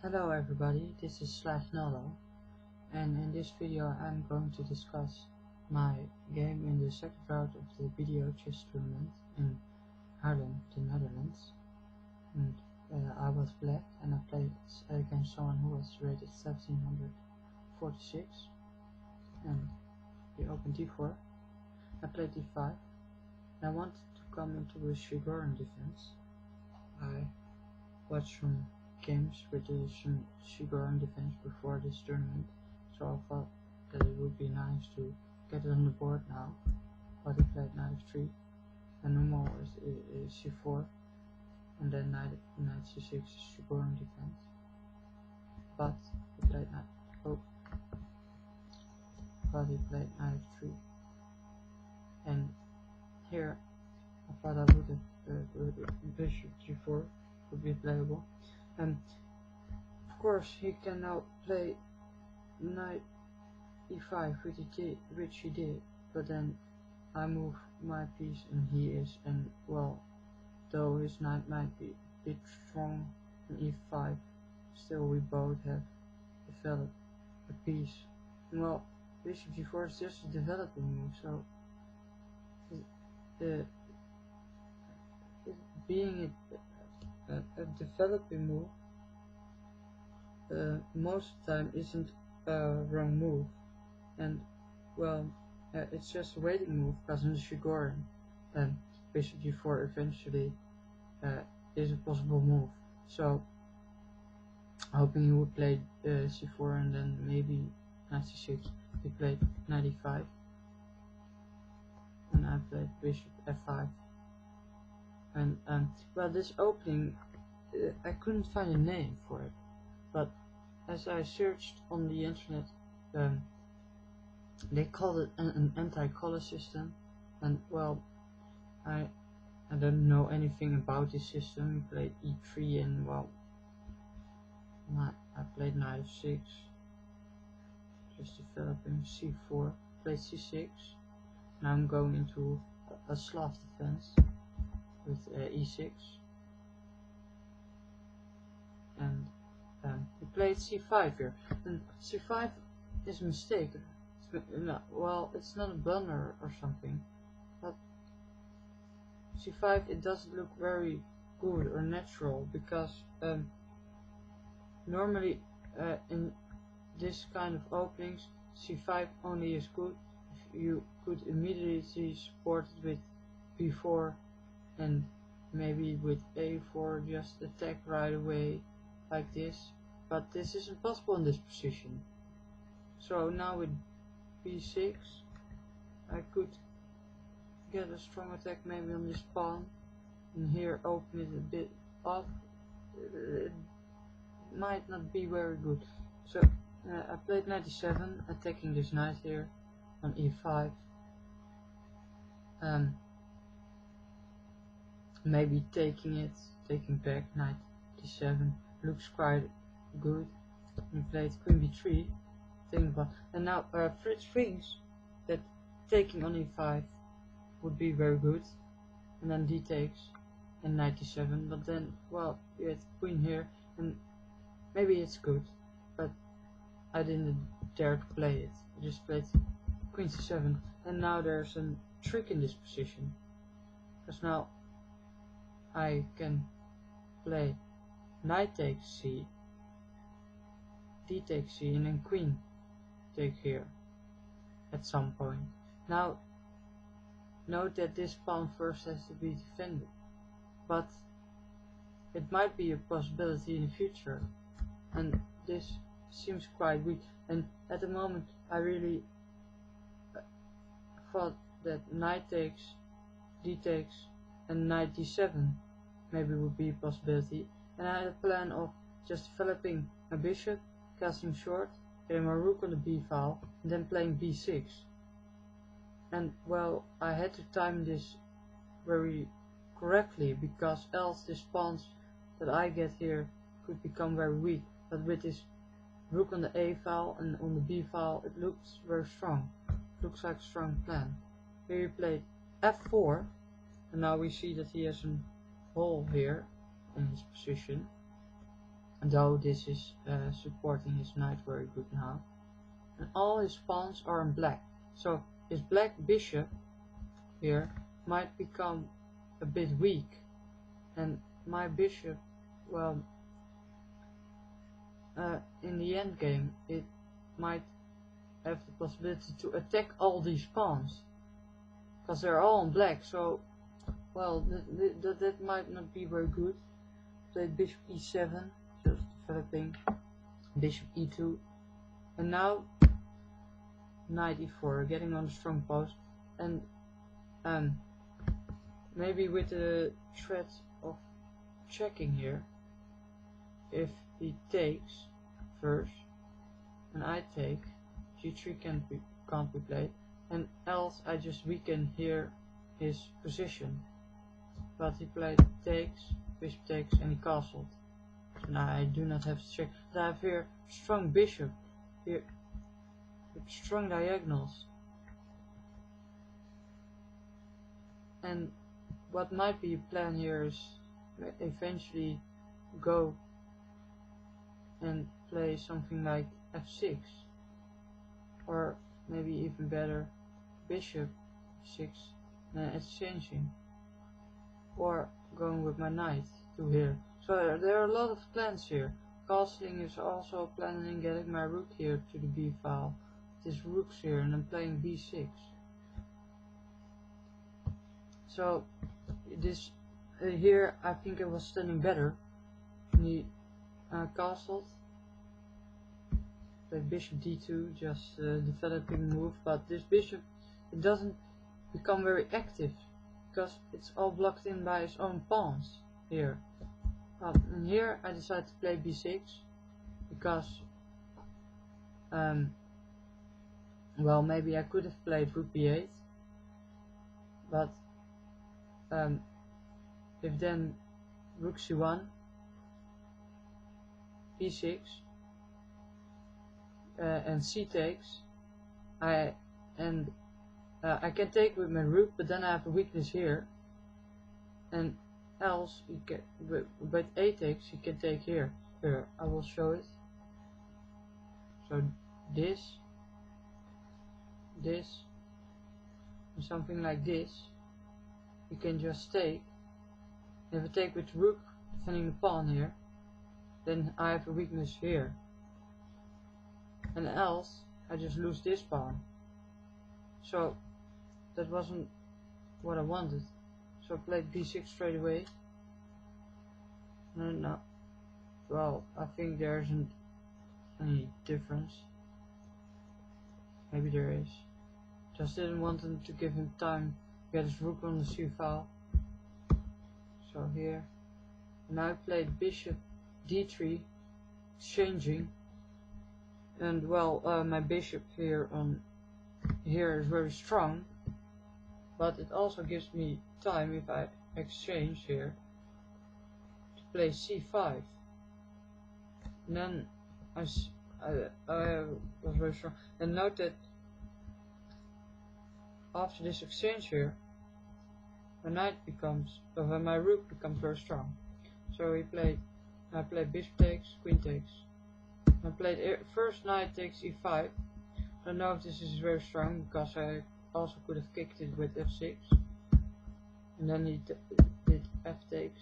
Hello everybody, this is /Nallo, and in this video I'm going to discuss my game in the second round of the BDO chess tournament in Haarlem the Netherlands. And I was black and I played against someone who was rated 1746, and he opened d4. I played d5 and I wanted to come into a Shigoran defense. I watched some games with some Shigoran defense before this tournament, so I thought that it would be nice to get it on the board now. But he played knight f3, and normal is c4, and then knight c6 is Shigoran defense. But he played knight f3, and here I thought I would have bishop g4 would be playable, and of course he can now play knight e5, which he did, but then I move my piece and he is, and well, though his knight might be a bit strong in e5, still we both have developed a piece. And well, bishop g4 is just a developing move, so being a developing move most of the time isn't a wrong move, and well, it's just a waiting move, because in the Shigoran bishop g4 eventually is a possible move. So hoping he would play c4 and then maybe knight c6. He played knight e5 and I played bishop f5, and well, this opening I couldn't find a name for it, but as I searched on the internet, they called it an anti-color system, and well, I don't know anything about this system. We played e3, and well, I played knight f6, just developing c4, played c6. Now I'm going into a Slav defense with e6, and he played c5 here, and c5 is a mistake. Well, it's not a blunder or something, but c5, it doesn't look very good or natural, because normally in this kind of openings c5 only is good if you could immediately support it with b4 and maybe with a4, just attack right away like this, but this isn't possible in this position. So now with b6 I could get a strong attack maybe on this pawn, and here open it a bit up. It might not be very good, so I played knight e7, attacking this knight here on e5, maybe taking back knight d7 looks quite good. He played queen b3, and now Fritz thinks that taking on e5 would be very good, and then d takes and knight d7, but then, well, you had queen here, and maybe it's good, but I didn't dare to play it. I just played queen c7, and now there's a trick in this position, because now I can play knight takes c, d takes c, and then queen take here at some point. Now note that this pawn first has to be defended, but it might be a possibility in the future, and this seems quite weak, and at the moment I really thought that knight takes, d takes, and knight d7 maybe would be a possibility, and I had a plan of just developing my bishop, casting short, getting my rook on the b file, and then playing b6. And well, I had to time this very correctly, because else this pawns that I get here could become very weak. But with this rook on the a file and on the b file, it looks very strong. It looks like a strong plan. Here he played f4, and now we see that he has a hole here in his position. though this is supporting his knight very good now. And all his pawns are in black, so his black bishop here might become a bit weak, and my bishop, well, in the end game it might have the possibility to attack all these pawns because they're all in black, so well that might not be very good. Played bishop e7, just developing bishop e2, and now knight e4, getting on the strong post, and maybe with the threat of checking here, if he takes first and I take, g3 can't be played, and else I just weaken here his position. But he played takes, bishop takes, and he castled. So now I do not have to check. But I have here strong bishop here with strong diagonals, and what might be a plan here is eventually go and play something like f6, or maybe even better bishop 6 and exchanging, or going with my knight to here. So there are a lot of plans here. Castling is also planning getting my rook here to the b file. This rook's here, and I'm playing b6. So this here I think it was standing better. He castled, played bishop d2, just developing move, but this bishop, it doesn't become very active because it's all blocked in by his own pawns here. And here I decided to play b6 because well, maybe I could have played rook b8, but if then rook c1, b6, and c takes, I can take with my rook, but then I have a weakness here, and else you can, with a takes you can take here. Here I will show it. So this, and something like this, you can just take. If I take with rook defending the pawn here, then I have a weakness here, and else I just lose this pawn. So that wasn't what I wanted, so I played b6 straight away. No, well, I think there isn't any difference. Maybe there is. Just didn't want him to give him time to get his rook on the c file. So here, and I played bishop d3, exchanging, and well, my bishop here is very strong, but it also gives me time if I exchange here to play c5. And then I was very strong. And note that after this exchange here, my rook becomes very strong. So I played bishop takes, queen takes. I played first knight takes e5. I don't know if this is very strong because I also could have kicked it with f6. And then he did f takes.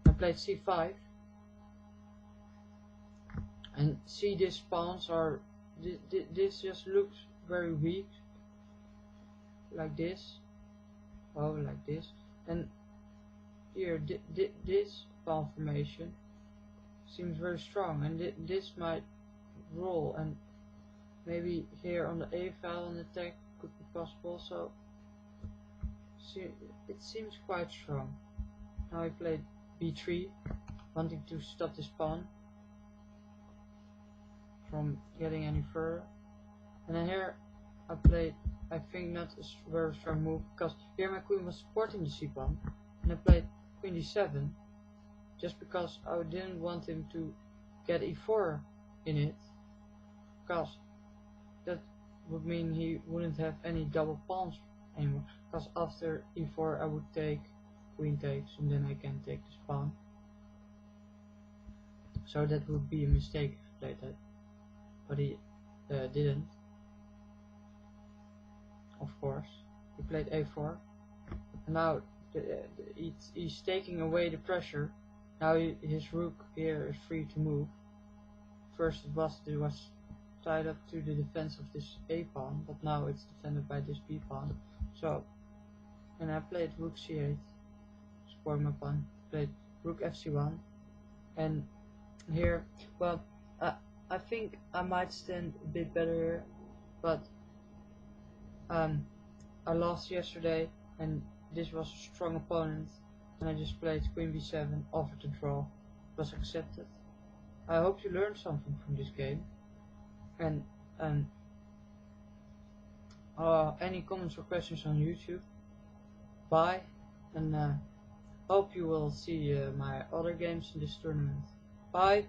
I played c5. And see, these pawns are, this just looks very weak, like this, like this, and here this pawn formation seems very strong, and this might roll, and maybe here on the a file an attack could be possible. So see, it seems quite strong. Now I played b3, wanting to stop this pawn from getting any further, and then here I played, I think, not a very strong move, because here my queen was supporting the c-pawn, and I played queen d7 just because I didn't want him to get e4 in it, because that would mean he wouldn't have any double pawns anymore, because after e4 I would take queen takes, and then I can take this pawn. So that would be a mistake if he played that, but he didn't. Of course, he played a4. And now he's taking away the pressure. Now his rook here is free to move. First it was tied up to the defense of this a pawn, but now it's defended by this b pawn. So, and I played rook c8, support my pawn. Played rook fc1, and here, well, I think I might stand a bit better here, but I lost yesterday, and this was a strong opponent, and I just played queen b7, offered to draw, was accepted. I hope you learned something from this game, and any comments or questions on YouTube. Bye, and hope you will see my other games in this tournament. Bye.